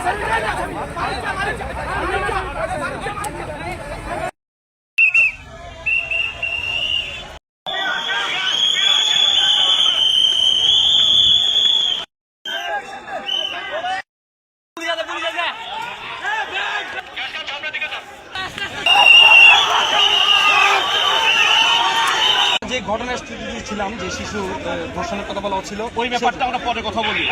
যে ঘটনার স্থিতিতে ছিলাম, যে শিশু ধর্ষণের কথা বলা হচ্ছিল, ওই ব্যাপারটা আমরা পরে কথা বলি।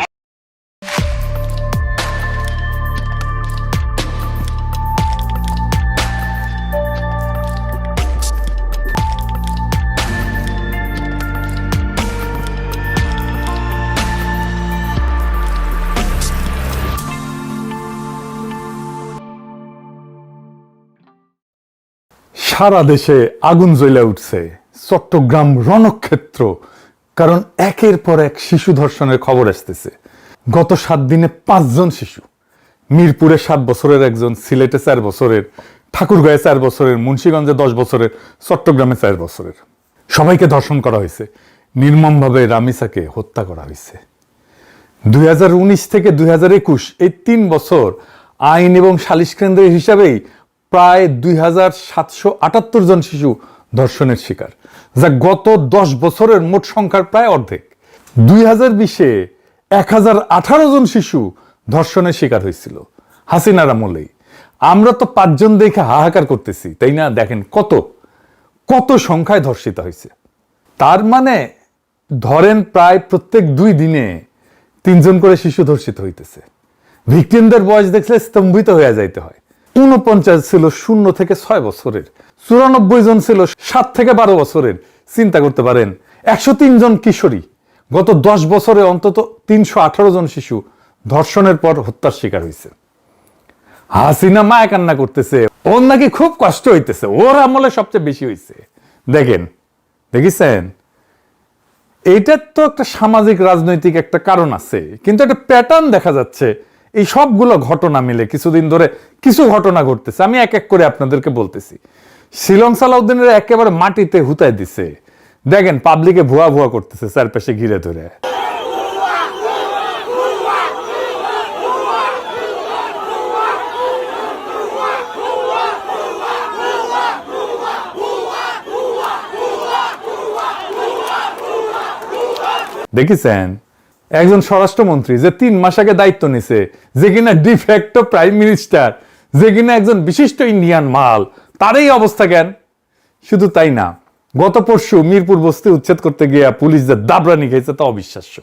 সারা দেশে আগুন জ্বলে উঠছে, চট্টগ্রাম রণক্ষেত্র। কারণ একের পর এক শিশু ধর্ষণের খবর আসতেছে। গত 7 দিনে 5 জন শিশু, মিরপুরে 7 বছরের একজন, সিলেটে 4 বছরের, ঠাকুরগাঁয়ে 4 বছরের, মুন্সিগঞ্জে 10 বছরের, চট্টগ্রামে 4 বছরের, সবাইকে ধর্ষণ করা হয়েছে। নির্মমভাবে রামিসাকে হত্যা করা হয়েছে। 2019 থেকে 2021 এই 3 বছর আইন এবং সালিশ কেন্দ্র হিসাবেই প্রায় 2778 জন শিশু ধর্ষণের শিকার, যা গত 10 বছরের মোট সংখ্যার প্রায় অর্ধেক। 2020-এ 1018 জন শিশু ধর্ষণের শিকার হয়েছিল হাসিনার আমলেই। আমরা তো 5 জন দেখে হাহাকার করতেছি, তাই না? দেখেন কত কত সংখ্যায় ধর্ষিত হয়েছে। তার মানে ধরেন প্রায় প্রত্যেক 2 দিনে 3 জন করে শিশু ধর্ষিত হইতেছে। ভিকটিমদের বয়স দেখলে স্তম্ভিত হয়ে যাইতে হয়। 49 ছিল 0 থেকে 6 বছরের, 94 জন ছিল 7 থেকে 12 বছরের। চিন্তা করতে পারেন, 103 জন কিশোরী। গত 10 বছরে অন্তত 318 জন শিশু ধর্ষণের পর হত্যার শিকার হয়েছে। হাসিনা মায়া কান্না করতেছে, ওর নাকি খুব কষ্ট হইতেছে, ওর আমলে সবচেয়ে বেশি হয়েছে। দেখেছেন, এইটার তো একটা সামাজিক রাজনৈতিক একটা কারণ আছে, কিন্তু একটা প্যাটার্ন দেখা যাচ্ছে। এই সবগুলো ঘটনা মিলে কিছুদিন ধরে কিছু ঘটনা ঘটতেছে। আমি এক এক করে আপনাদেরকে বলতেছি। শিলং সালাউদ্দিনের একেবারে মাটিতে হুতায় দিছে। দেখেন পাবলিকে ভুয়া ভুয়া করতেছে চারপাশে ঘিরে ধরে। দেখেছেন, একজন স্বরাষ্ট্রমন্ত্রী যে 3 মাস আগে দায়িত্ব নিছে, যে কিনা ডিফ্যাক্টো প্রাইম মিনিস্টার, যে কিনা একজন বিশিষ্ট ইন্ডিয়ান মাল, তারই অবস্থা জ্ঞান। শুধু তাই না, গত পরশু মিরপুর বস্তি উচ্ছেদ করতে গিয়ে পুলিশ যে দাবরানি খাইছে তা অবিশ্বাস্য।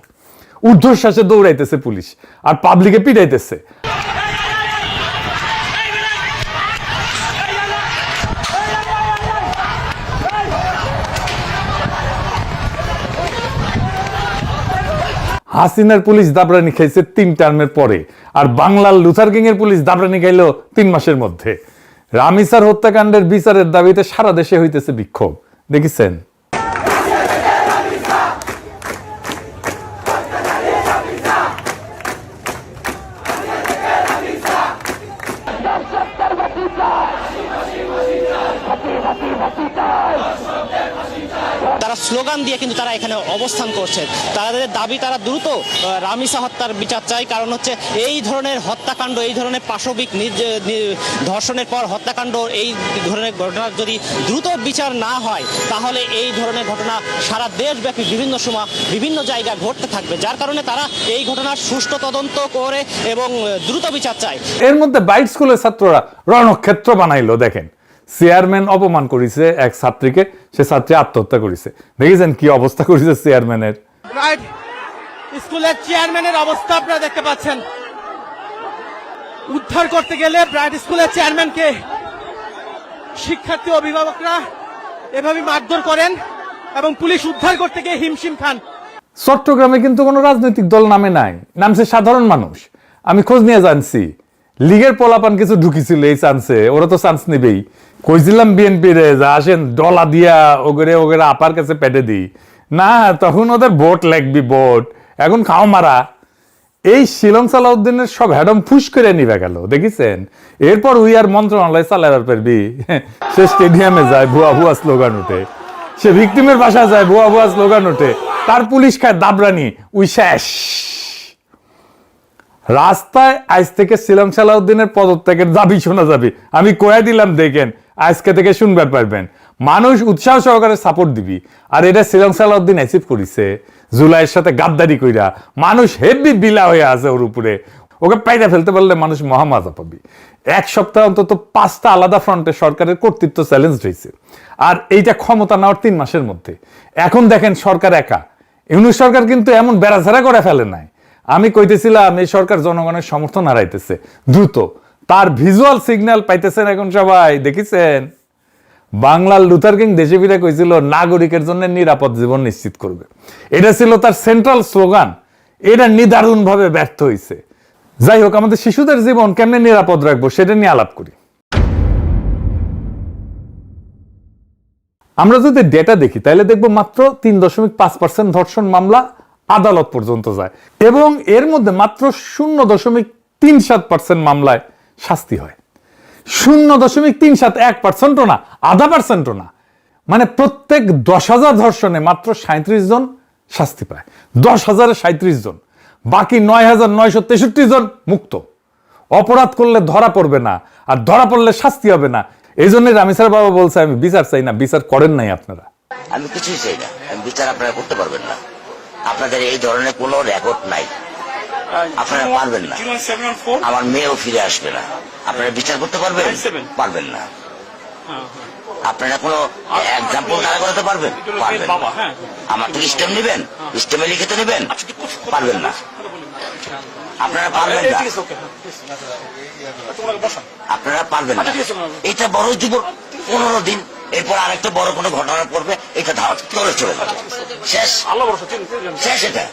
ঊর্ধ্বশ্বাসে দৌড়াইতেছে পুলিশ আর পাবলিকে পিটাইতেছে। হাসিনার পুলিশ দাবরানি খাইছে 3 টার্মের পরে, আর বাংলার লুথার কিং এর পুলিশ দাবরানি খাইল 3 মাসের মধ্যে। রামিসার হত্যাকাণ্ডের বিচারের দাবিতে সারা দেশে হইতেছে বিক্ষোভ। দেখেছেন, তারা স্লোগান দিয়ে কিন্তু তারা এখানে অবস্থান করছে। তাদের দাবি, তারা দ্রুত রামিসা হত্যার বিচার চাই। কারণ হচ্ছে এই ধরনের হত্যাকাণ্ড, এই ধরনের পাশবিক ধর্ষণের পর হত্যাকাণ্ড, এই ধরনের ঘটনা যদি দ্রুত বিচার না হয়, তাহলে এই ধরনের ঘটনা সারা দেশব্যাপী বিভিন্ন সময় বিভিন্ন জায়গায় ঘটতে থাকবে। যার কারণে তারা এই ঘটনার সুষ্ঠু তদন্ত করে এবং দ্রুত বিচার চায়। এর মধ্যে বাইট স্কুলের ছাত্ররা রণক্ষেত্র বানাইলো। দেখেন, চেয়ারম্যান অপমান করেছে এক ছাত্রীকে, সে ছাত্রী আত্মহত্যা করেছে। দেখেছেন কি অবস্থা করেছে চেয়ারম্যানের। রাইট স্কুলের চেয়ারম্যানের অবস্থা আপনারা দেখতে পাচ্ছেন। উদ্ধার করতে গেলে ব্রাইট স্কুলের চেয়ারম্যানকে শিক্ষার্থী অভিভাবকরা এভাবে মারধর করেন এবং পুলিশ উদ্ধার করতে গিয়ে হিমশিম খান। চট্টগ্রামে কিন্তু কোনো রাজনৈতিক দল নামে নাই, নামছে সাধারণ মানুষ। আমি খোঁজ নিয়ে জানছি, লীগের পোলাপান কিছু ঢুকিছিল এই চান্সে, ওরা তো চান্স নেবেই। কইছিলাম বিএনপি রে যা আসেন ডলা দিয়া ওগরে ওগরে আপার কাছে পেটে দিই না, তখন ওদের ভোট লাগবি, ভোট এখন খাও মারা। এই শিলং সালাউদ্দিনের সব হ্যাডম ফুস করে নিবে গেল। দেখেছেন, এরপর উই আর মন্ত্রণালয় চালাবার পারবি। সে স্টেডিয়ামে যায়, ভুয়া ভুয়া স্লোগান উঠে। সে ভিকটিমের বাসা যায়, ভুয়া ভুয়া স্লোগান ওঠে। তার পুলিশ খায় দাবরানি, উই শেষ। রাস্তায় আজ থেকে শিলং সালাউদ্দিনের পদত্যাগের দাবি শোনা যাবে। আমি কয়ে দিলাম, দেখেন আজকে থেকে শুনবার পারবেন। মানুষ উৎসাহ সহকারে সাপোর্ট দিবি। আর এটা শিলং সালাউদ্দিন অ্যাচিভ করিছে জুলাইয়ের সাথে গাদ্দারি কইরা। মানুষ হেভি বিলা হয়ে আছে ওর উপরে। ওকে পাইরা ফেলতে পারলে মানুষ মহামজা পাবি। এক সপ্তাহ অন্তত 5টা আলাদা ফ্রন্টে সরকারের কর্তৃত্ব চ্যালেঞ্জ হয়েছে, আর এইটা ক্ষমতা নেওয়ার 3 মাসের মধ্যে। এখন দেখেন সরকার একা। ইউনূস সরকার কিন্তু এমন বেড়াঝাড়া করে ফেলে নাই। আমি কইতেছিলাম এই সরকার জনগণের সমর্থন হারাইতেছে দ্রুত, তার ভিজুয়াল সিগন্যাল পাইতেছেন এখন সবাই। দেখেছেন বাংলার লুথার কিং দেশে ফিরে কইছিল নাগরিকের জন্য নিরাপদ জীবন নিশ্চিত করবে। এটা ছিল তার সেন্ট্রাল স্লোগান। এটা নিদারুণ ভাবে ব্যর্থ হয়েছে। যাই হোক, আমাদের শিশুদের জীবন কেমনে নিরাপদ রাখবো সেটা নিয়ে আলাপ করি। আমরা যদি ডেটা দেখি তাহলে দেখবো মাত্র 3.5% ধর্ষণ মামলা আদালত পর্যন্ত যায়, এবং এর মধ্যে মাত্র 0.37% মামলায় শাস্তি হয়। 0.37, 1%ও না, 0.5%ও না। মানে প্রত্যেক 10,000 ধর্ষণে মাত্র 37 জন শাস্তি পায়। 10,000-এ 37 জন, বাকি 9,963 জন মুক্ত। অপরাধ করলে ধরা পড়বে না, আর ধরা পড়লে শাস্তি হবে না। এই জন্য রামিসার বাবা বলছে আমি বিচার চাই না। বিচার করেন নাই আপনারা। আমি কিছুই চাই না, বিচার আপনারা করতে পারবেন না। আপনাদের এই ধরনের কোনো রেকর্ড নাই, আপনারা পারবেন না। আমার মেয়েও ফিরে আসবে না। আপনারা বিচার করতে পারবেন? পারবেন না। আপনারা কোনো এক্সাম্পল দাঁড়া করাতে পারবেন? পারবেন না। আমার থেকে স্টেম নেবেন, স্টেমে লিখে তো নেবেন? পারবেন না। আপনারা পারবেন না, আপনারা পারবেন না। এটা বড় যুবক 15 দিন, এরপর আরেকটা বড় কোনো ঘটনা পড়বে, এটা ধাওয়া করে চলে যাবে। শেষ, শেষ। এটা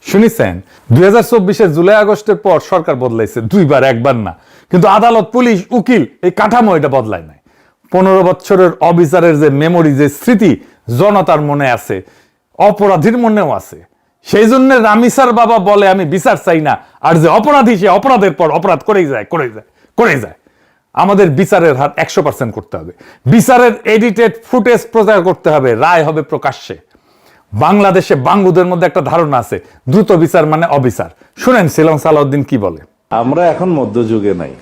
শুনেছেন 2024-এর জুলাই আগস্টের পর সরকার বদলাইছে 2বার, 1বার না। কিন্তু আদালত, পুলিশ, উকিল এই কাঠামো এটা বদলায় নাই। 15 বছরের অবিচারের যে মেমোরি, যে স্মৃতি জনতার মনে আছে, অপরাধীর মনেও আছে। সেই জন্য রামিসার বাবা বলে আমি বিচার চাই না, আর যে অপরাধী সে অপরাধের পর অপরাধ করেই যায়। আমাদের বিচারের হার 100% করতে হবে। বিচারের এডিটেড ফুটেজ প্রচার করতে হবে, রায় হবে প্রকাশ্যে। বাংলাদেশে বাঙ্গুদের মধ্যে একটা ধারণা আছে দ্রুত বিচার মানে অবিচার। শুনেন শিলং সালাউদ্দিন কি বলে। আমরা এখন মধ্যযুগে নাই,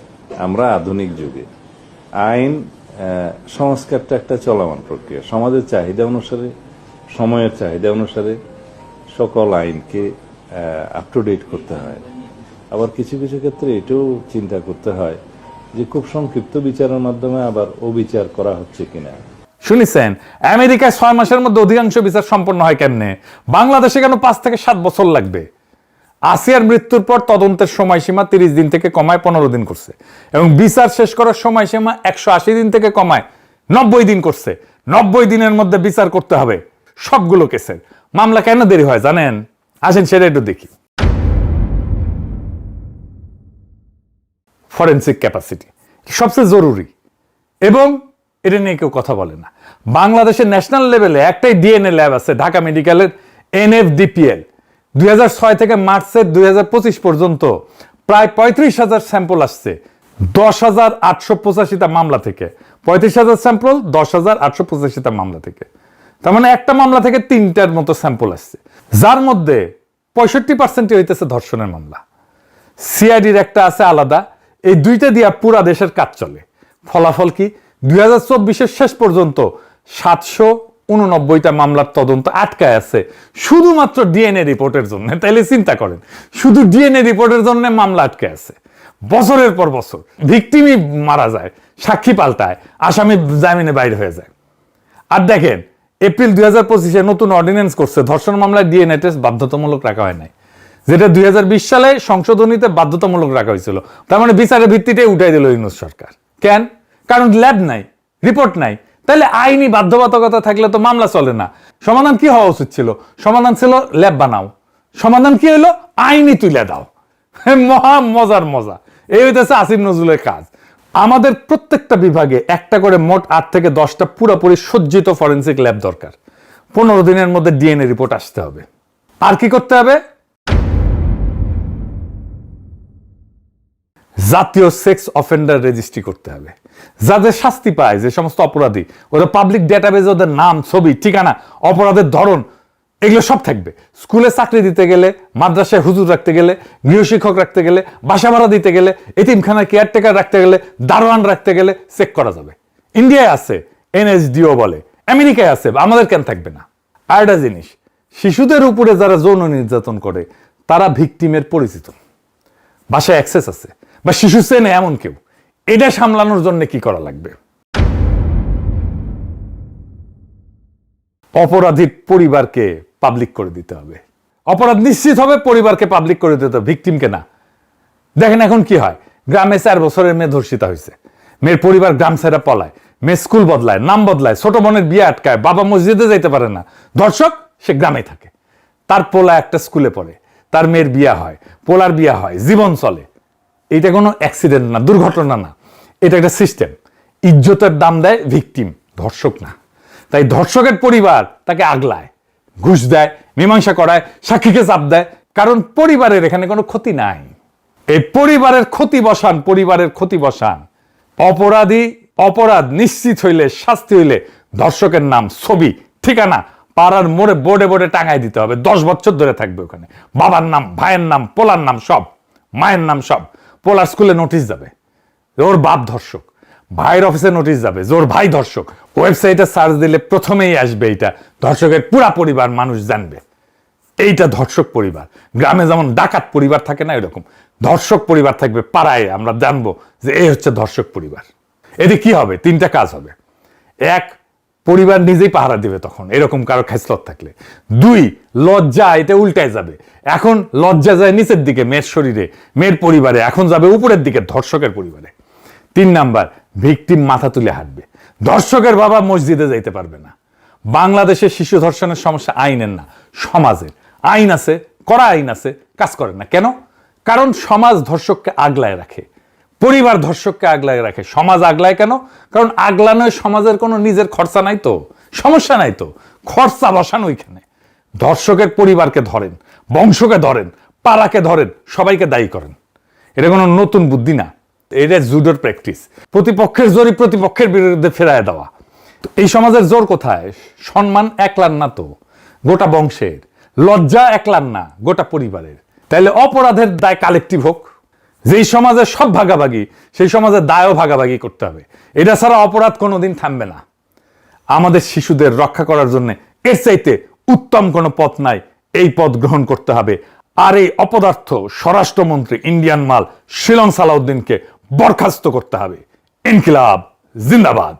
আমরা আধুনিক যুগে। আইন সংস্কারটা একটা চলমান প্রক্রিয়া। সমাজের চাহিদা অনুসারে, সময়ের চাহিদা অনুসারে সকল আইনকে আপ টু ডেট করতে হয়। আবার কিছু কিছু ক্ষেত্রে এটাও চিন্তা করতে হয় যে খুব সংক্ষিপ্ত বিচারের মাধ্যমে আবার অবিচার করা হচ্ছে কিনা। শুনেছেন আমেরিকায় 6 মাসের মধ্যে অধিকাংশ বিচার সম্পন্ন হয় কেমনে? বাংলাদেশে কেন 5 থেকে 7 বছর লাগবে? আসিয়ার মৃত্যুর পর তদন্তের সময়সীমা 30 দিন থেকে কমায় 15 দিন করছে, এবং বিচার শেষ করার সময়সীমা 180 দিন থেকে কমায় 90 দিন করছে। 90 দিনের মধ্যে বিচার করতে হবে সবগুলো কেসের। মামলা কেন দেরি হয় জানেন? আসেন সেটা একটু দেখি। ফরেনসিক ক্যাপাসিটি সবচেয়ে জরুরি, এবং এটা নিয়ে কেউ কথা বলে না। বাংলাদেশের ন্যাশনাল লেভেলে একটাই ডিএনএ ল্যাব আছে, ঢাকা মেডিকেলের NFDPL। 2006 থেকে মার্চের 2025 পর্যন্ত প্রায় 35,000 স্যাম্পল আসছে 10,885টা মামলা থেকে। 35,000 স্যাম্পল 10,885টা মামলা থেকে। তার মানে একটা মামলা থেকে 3টার মতো স্যাম্পল আসছে, যার মধ্যে 65% হইতেছে ধর্ষণের মামলা। সিআইডির একটা আছে আলাদা। এই দুইটা দিয়া পুরা দেশের কাজ চলে। ফলাফল কি? 2024-এর শেষ পর্যন্ত 789টা মামলার তদন্ত আটকায় আছে শুধুমাত্র ডিএনএ রিপোর্টের জন্য। তাইলে চিন্তা করেন, শুধু ডিএনএ রিপোর্টের জন্য মামলা আটকে আছে। বছরের পর বছর ভিকটিমই মারা যায়, সাক্ষী পাল্টায়, আসামি জামিনে বাইরে হয়ে যায়। আর দেখেন এপ্রিল 2025-এ নতুন অর্ডিন্যান্স করছে, ধর্ষণ মামলায় ডিএনএ টেস্ট বাধ্যতামূলক রাখা হয় নাই, যেটা 2020 সালে সংশোধনীতে বাধ্যতামূলক রাখা হয়েছিল। তার মানে বিচারের ভিত্তিটাই উঠাই দিল ইউনূস সরকার। কেন? কারণ ল্যাব নাই, রিপোর্ট নাই। তাহলে আইনি বাধ্যবাধকতা থাকলে তো মামলা চলে না। সমাধান কি হওয়া উচিত ছিল? সমাধান ছিল ল্যাব বানাও। সমাধান কি হলো? আইনি তুলে দাও। মহা মজার মজা। এই হইতেছে আসিফ নজরুলের কাজ। আমাদের প্রত্যেকটা বিভাগে একটা করে মোট 8 থেকে 10টা পুরোপুরি সজ্জিত ফরেনসিক ল্যাব দরকার। 15 দিনের মধ্যে ডিএনএ রিপোর্ট আসতে হবে। আর কি করতে হবে? জাতীয় সেক্স অফেন্ডার রেজিস্ট্রি করতে হবে। যাদের শাস্তি পায়, যে সমস্ত অপরাধী, ওরা পাবলিক ডেটাবেজে ওদের নাম, ছবি, ঠিকানা, অপরাধের ধরন এগুলো সব থাকবে। স্কুলে চাকরি দিতে গেলে, মাদ্রাসায় হুজুর রাখতে গেলে, গৃহশিক্ষক রাখতে গেলে, বাসা ভাড়া দিতে গেলে, এতিমখানায় কেয়ারটেকার রাখতে গেলে, দারোয়ান রাখতে গেলে চেক করা যাবে। ইন্ডিয়ায় আছে এনএসডিও বলে, আমেরিকায় আছে, আমাদের কেন থাকবে না? আর একটা জিনিস, শিশুদের উপরে যারা যৌন নির্যাতন করে তারা ভিকটিমের পরিচিত, বাসায় অ্যাক্সেস আছে, বা শিশু চেনে এমন কেউ, এটা সামলানোর জন্য কি করা লাগবে? অপরাধীর পরিবারকে পাবলিক করে দিতে হবে। অপরাধ নিশ্চিত হবে, পরিবারকে পাবলিক করে দিতে হবে, ভিকটিমকে না। দেখেন এখন কি হয়, গ্রামে 4 বছরের মেয়ে ধর্ষিতা হয়েছে, মেয়ের পরিবার গ্রাম ছেড়ে পলায়, মেয়ে স্কুল বদলায়, নাম বদলায়, ছোট বোনের বিয়ে আটকায়, বাবা মসজিদে যাইতে পারে না, ধর্ষক সে গ্রামে থাকে। তার পোলা একটা স্কুলে পড়ে, তার মেয়ের বিয়া হয়, পোলার বিয়া হয়, জীবন চলে। এটা কোনো অ্যাক্সিডেন্ট না, দুর্ঘটনা না, এটা একটা সিস্টেম। ইজ্জতের দাম দেয় ভিকটিম, ধর্ষক না। তাই ধর্ষকের পরিবার তাকে আগলায়, ঘুষ দেয়, মীমাংসা করায়, সাক্ষীকে চাপ দেয়, কারণ পরিবারের এখানে কোনো ক্ষতি নাই। এই পরিবারের ক্ষতি বসান, পরিবারের ক্ষতি বসান। অপরাধ নিশ্চিত হইলে, শাস্তি হইলে ধর্ষকের নাম, ছবি, ঠিকানা পাড়ার মোড়ে বোর্ডে বোর্ডে টাঙাই দিতে হবে। 10 বছর ধরে থাকবে ওখানে, বাবার নাম, ভাইয়ের নাম, পোলার নাম সব, মায়ের নাম সব। পোলার স্কুলে নোটিশ যাবে ওর বাপ ধর্ষক, ভাইয়ের অফিসে নোটিশ যাবে যে ওর ভাই ধর্ষক। ওয়েবসাইটে সার্চ দিলে প্রথমেই আসবে এইটা, ধর্ষকের পুরা পরিবার মানুষ জানবে এইটা ধর্ষক পরিবার। গ্রামে যেমন ডাকাত পরিবার থাকে না, এরকম ধর্ষক পরিবার থাকবে পাড়ায়, আমরা জানবো যে এই হচ্ছে ধর্ষক পরিবার। এতে কি হবে? 3টা কাজ হবে। 1, পরিবার নিজেই পাহারা দিবে তখন এরকম কারো খেসলত থাকলে। 2, লজ্জা এটা উল্টায় যাবে, এখন লজ্জা যায় নিচের দিকে মেয়ের শরীরে, মেয়ের পরিবারে, এখন যাবে উপরের দিকে ধর্ষকের পরিবারে। 3 নাম্বার, ভিকটিম মাথা তুলে হাঁটবে, ধর্ষকের বাবা মসজিদে যাইতে পারবে না। বাংলাদেশে শিশু ধর্ষণের সমস্যা আইনের না, সমাজের। আইন আছে, কড়া আইন আছে, কাজ করে না কেন? কারণ সমাজ ধর্ষককে আগলায় রাখে, পরিবার ধর্ষককে আগলায় রাখে। সমাজ আগলায় কেন? কারণ আগলানোয় সমাজের কোনো নিজের খরচা নাই তো, সমস্যা নাই তো, খরচা বসান ওইখানে। ধর্ষকের পরিবারকে ধরেন, বংশকে ধরেন, পাড়াকে ধরেন, সবাইকে দায়ী করেন। এটা কোনো নতুন বুদ্ধি না, এটা জুডোর প্র্যাকটিস। প্রতিপক্ষের জোরই প্রতিপক্ষের বিরুদ্ধে ফেরায় দেওয়া। এই সমাজের জোর কোথায়? সম্মান একলার না তো, গোটা বংশের। লজ্জা একলার না, গোটা পরিবারের। তাইলে অপরাধের দায় কালেকটিভ হোক। যেই সমাজে সব ভাগাভাগি, সেই সমাজের দায়ও ভাগাভাগি করতে হবে। এটা ছাড়া অপরাধ কোনোদিন থামবে না। আমাদের শিশুদের রক্ষা করার জন্য এর চাইতে উত্তম কোনো পথ নাই, এই পথ গ্রহণ করতে হবে। আর এই অপদার্থ স্বরাষ্ট্রমন্ত্রী ইন্ডিয়ান মাল শিলং সালাউদ্দিনকে বরখাস্ত করতে হবে। ইনকিলাব জিন্দাবাদ।